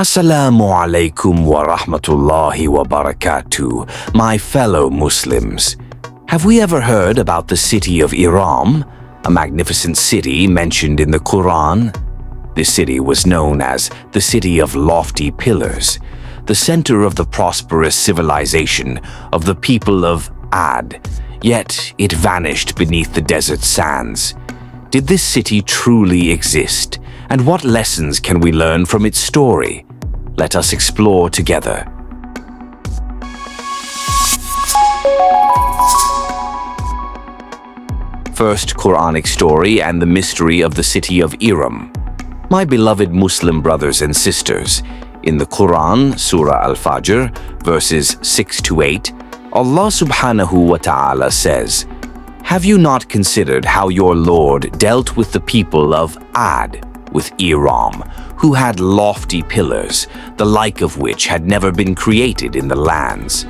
Assalamu alaikum wa rahmatullahi wa barakatuh, my fellow Muslims. Have we ever heard about the city of Iram, a magnificent city mentioned in the Qur'an? This city was known as the City of Lofty Pillars, the center of the prosperous civilization of the people of Ad, yet it vanished beneath the desert sands. Did this city truly exist, and what lessons can we learn from its story? Let us explore together. First Quranic story and the mystery of the city of Iram. My beloved Muslim brothers and sisters, in the Quran, Surah Al-Fajr, verses 6 to 8, Allah subhanahu wa ta'ala says, "Have you not considered how your Lord dealt with the people of Ad, with Iram, who had lofty pillars, the like of which had never been created in the lands?"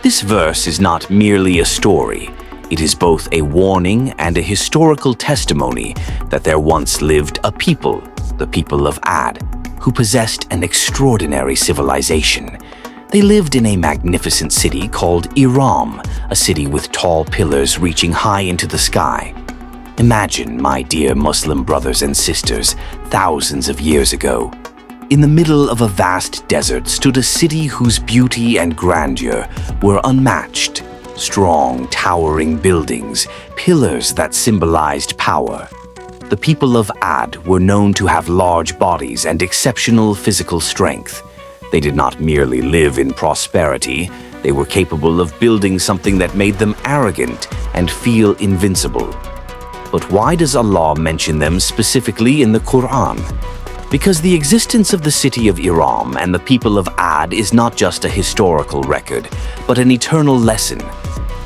This verse is not merely a story. It is both a warning and a historical testimony that there once lived a people, the people of Ad, who possessed an extraordinary civilization. They lived in a magnificent city called Iram, a city with tall pillars reaching high into the sky. Imagine, my dear Muslim brothers and sisters, thousands of years ago. In the middle of a vast desert stood a city whose beauty and grandeur were unmatched. Strong, towering buildings, pillars that symbolized power. The people of Ad were known to have large bodies and exceptional physical strength. They did not merely live in prosperity, they were capable of building something that made them arrogant and feel invincible. But why does Allah mention them specifically in the Qur'an? Because the existence of the city of Iram and the people of Ad is not just a historical record, but an eternal lesson.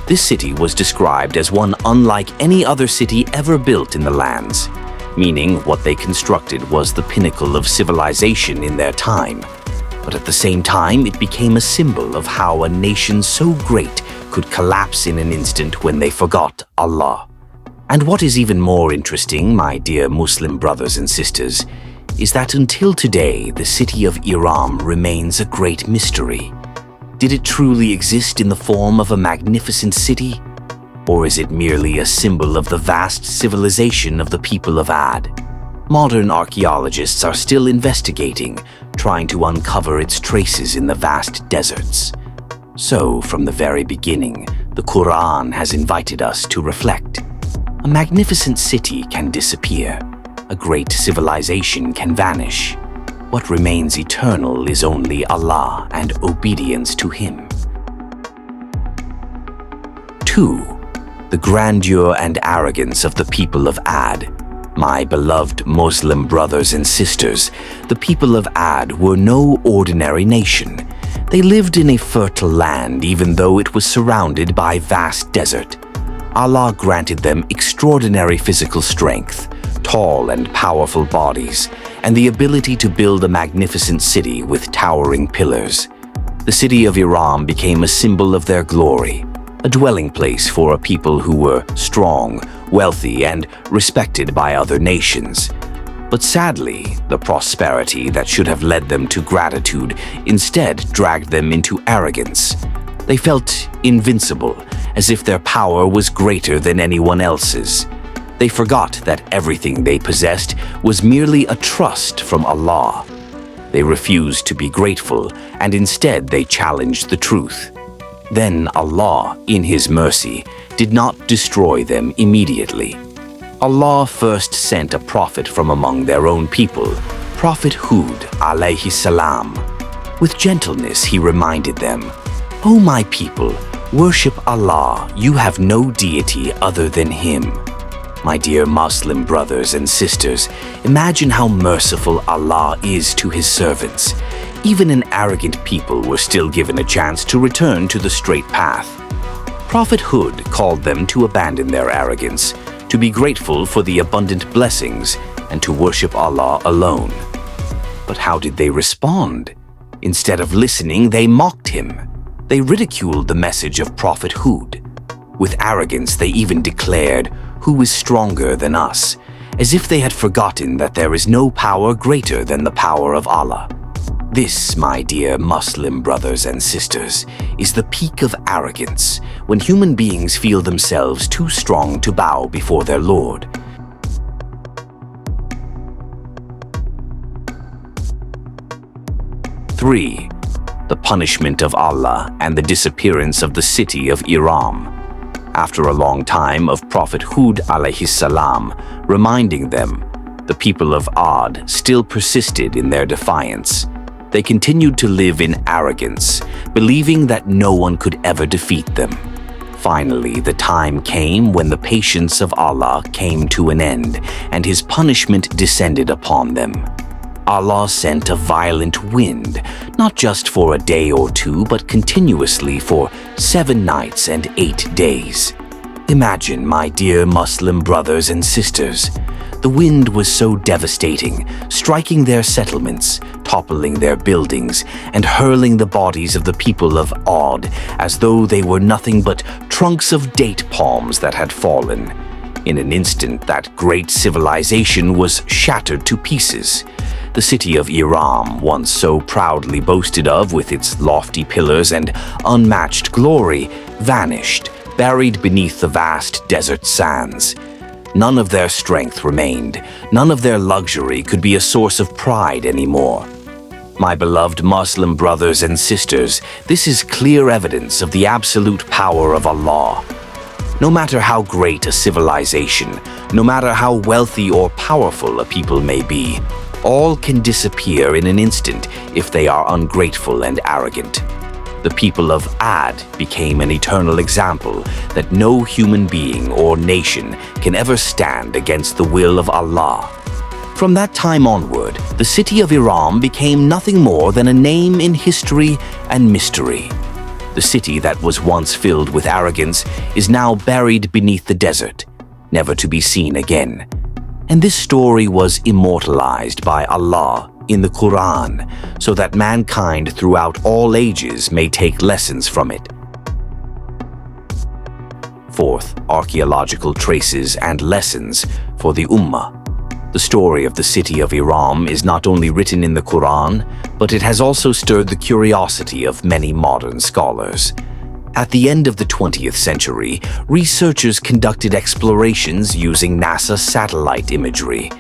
This city was described as one unlike any other city ever built in the lands, meaning what they constructed was the pinnacle of civilization in their time. But at the same time, it became a symbol of how a nation so great could collapse in an instant when they forgot Allah. And what is even more interesting, my dear Muslim brothers and sisters, is that until today, the city of Iram remains a great mystery. Did it truly exist in the form of a magnificent city? Or is it merely a symbol of the vast civilization of the people of Ad? Modern archaeologists are still investigating, trying to uncover its traces in the vast deserts. So, from the very beginning, the Qur'an has invited us to reflect. A magnificent city can disappear. A great civilization can vanish. What remains eternal is only Allah and obedience to Him. 2. The grandeur and arrogance of the people of Ad. My beloved Muslim brothers and sisters, the people of Ad were no ordinary nation. They lived in a fertile land even though it was surrounded by vast desert. Allah granted them extraordinary physical strength, tall and powerful bodies, and the ability to build a magnificent city with towering pillars. The city of Iram became a symbol of their glory, a dwelling place for a people who were strong, wealthy, and respected by other nations. But sadly, the prosperity that should have led them to gratitude instead dragged them into arrogance. They felt invincible, as if their power was greater than anyone else's. They forgot that everything they possessed was merely a trust from Allah. They refused to be grateful, and instead they challenged the truth. Then Allah, in His mercy, did not destroy them immediately. Allah first sent a prophet from among their own people, Prophet Hud alayhi salam. With gentleness he reminded them, "O my people, worship Allah, you have no deity other than Him." My dear Muslim brothers and sisters, imagine how merciful Allah is to His servants. Even an arrogant people were still given a chance to return to the straight path. Prophet Hud called them to abandon their arrogance, to be grateful for the abundant blessings, and to worship Allah alone. But how did they respond? Instead of listening, they mocked him. They ridiculed the message of Prophet Hud. With arrogance, they even declared, "Who is stronger than us?" as if they had forgotten that there is no power greater than the power of Allah. This, my dear Muslim brothers and sisters, is the peak of arrogance, when human beings feel themselves too strong to bow before their Lord. Three, the punishment of Allah and the disappearance of the city of Iram. After a long time of Prophet Hud alayhi salam reminding them, the people of Ad still persisted in their defiance. They continued to live in arrogance, believing that no one could ever defeat them. Finally, the time came when the patience of Allah came to an end, and His punishment descended upon them. Allah sent a violent wind, not just for a day or two, but continuously for 7 nights and 8 days. Imagine, my dear Muslim brothers and sisters, the wind was so devastating, striking their settlements, toppling their buildings, and hurling the bodies of the people of Ad as though they were nothing but trunks of date palms that had fallen. In an instant, that great civilization was shattered to pieces. The city of Iram, once so proudly boasted of with its lofty pillars and unmatched glory, vanished, buried beneath the vast desert sands. None of their strength remained. None of their luxury could be a source of pride anymore. My beloved Muslim brothers and sisters, this is clear evidence of the absolute power of Allah. No matter how great a civilization, no matter how wealthy or powerful a people may be, all can disappear in an instant if they are ungrateful and arrogant. The people of Ad became an eternal example that no human being or nation can ever stand against the will of Allah. From that time onward, the city of Iram became nothing more than a name in history and mystery. The city that was once filled with arrogance is now buried beneath the desert, never to be seen again. And this story was immortalized by Allah in the Qur'an, so that mankind throughout all ages may take lessons from it. Fourth, archaeological traces and lessons for the Ummah. The story of the city of Iram is not only written in the Qur'an, but it has also stirred the curiosity of many modern scholars. At the end of the 20th century, researchers conducted explorations using NASA satellite imagery.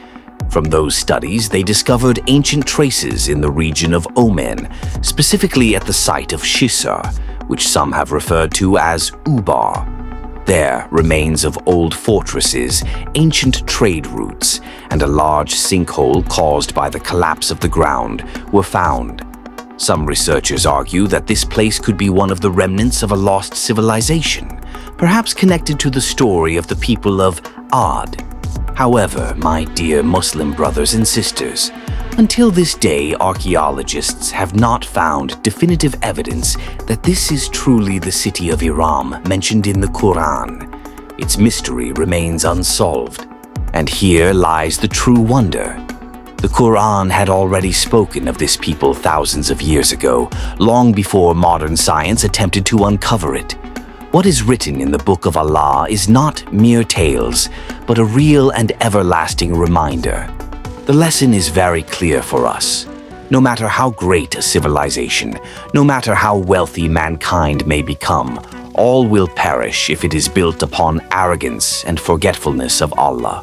From those studies, they discovered ancient traces in the region of Oman, specifically at the site of Shisr, which some have referred to as Ubar. There, remains of old fortresses, ancient trade routes, and a large sinkhole caused by the collapse of the ground were found. Some researchers argue that this place could be one of the remnants of a lost civilization, perhaps connected to the story of the people of Ad. However, my dear Muslim brothers and sisters, until this day, archaeologists have not found definitive evidence that this is truly the city of Iram mentioned in the Qur'an. Its mystery remains unsolved. And here lies the true wonder. The Qur'an had already spoken of this people thousands of years ago, long before modern science attempted to uncover it. What is written in the Book of Allah is not mere tales, but a real and everlasting reminder. The lesson is very clear for us. No matter how great a civilization, no matter how wealthy mankind may become, all will perish if it is built upon arrogance and forgetfulness of Allah.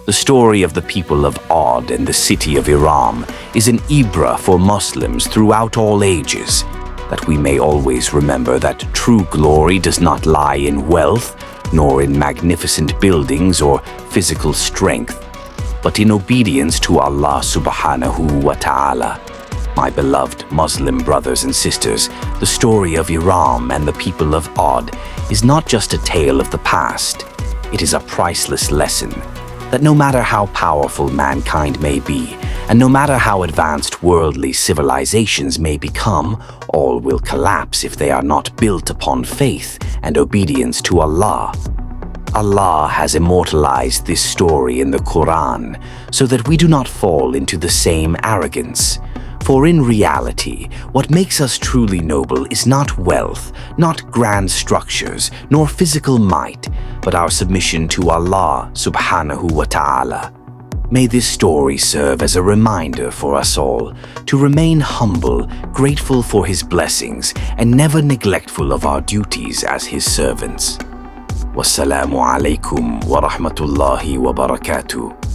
The story of the people of Ad and the city of Iram is an ibra for Muslims throughout all ages, that we may always remember that true glory does not lie in wealth, nor in magnificent buildings or physical strength, but in obedience to Allah subhanahu wa ta'ala. My beloved Muslim brothers and sisters, the story of Iram and the people of Ad is not just a tale of the past. It is a priceless lesson that no matter how powerful mankind may be, and no matter how advanced worldly civilizations may become, all will collapse if they are not built upon faith and obedience to Allah. Allah has immortalized this story in the Qur'an so that we do not fall into the same arrogance. For in reality, what makes us truly noble is not wealth, not grand structures, nor physical might, but our submission to Allah subhanahu wa ta'ala. May this story serve as a reminder for us all to remain humble, grateful for His blessings, and never neglectful of our duties as His servants. Wassalamu alaikum wa rahmatullahi wa barakatuh.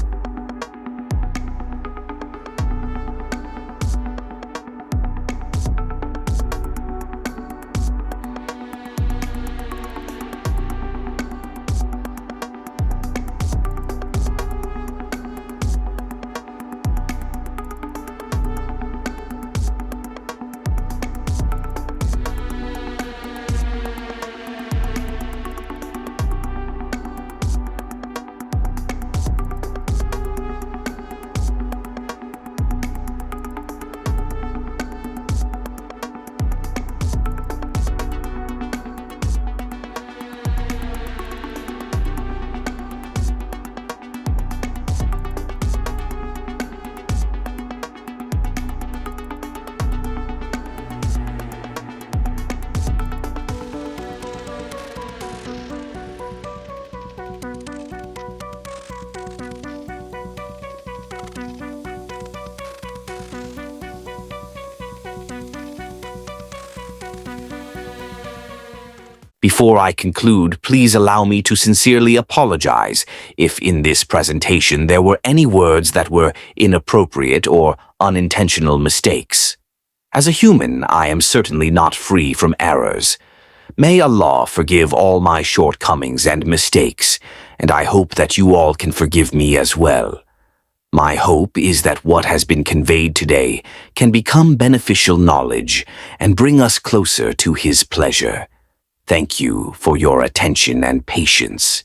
Before I conclude, please allow me to sincerely apologize if in this presentation there were any words that were inappropriate or unintentional mistakes. As a human, I am certainly not free from errors. May Allah forgive all my shortcomings and mistakes, and I hope that you all can forgive me as well. My hope is that what has been conveyed today can become beneficial knowledge and bring us closer to His pleasure. Thank you for your attention and patience.